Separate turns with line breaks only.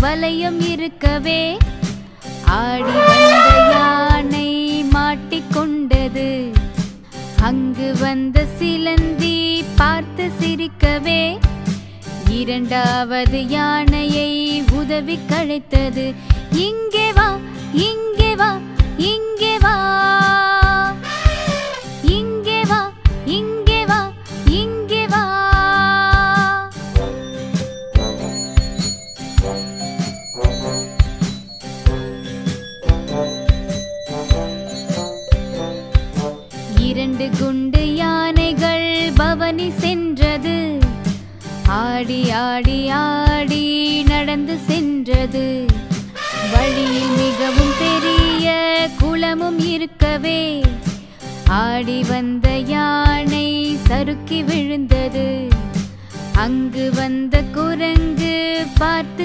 வலயம் இருக்கவே ஆடி வந்த யானை மாட்டிக்கொண்டது. அங்கு வந்த சிலந்தி பார்த்து சிரிக்கவே இரண்டாவது யானையை உதவி கழைத்தது. இங்கே வா, இங்கே வா, இங்கே வா, இங்கே வா, இங்கே வா, இங்கே வா. இரண்டு குண்டு யானைகள் பவனி சென்றது. ஆடி ஆடி ஆடி நடந்து சென்றது. வழியில் மிகவும் பெரிய குளமும் இருக்கவே ஆடி வந்த யானை சறுக்கி விழுந்தது. அங்கு வந்த குரங்கு பார்த்து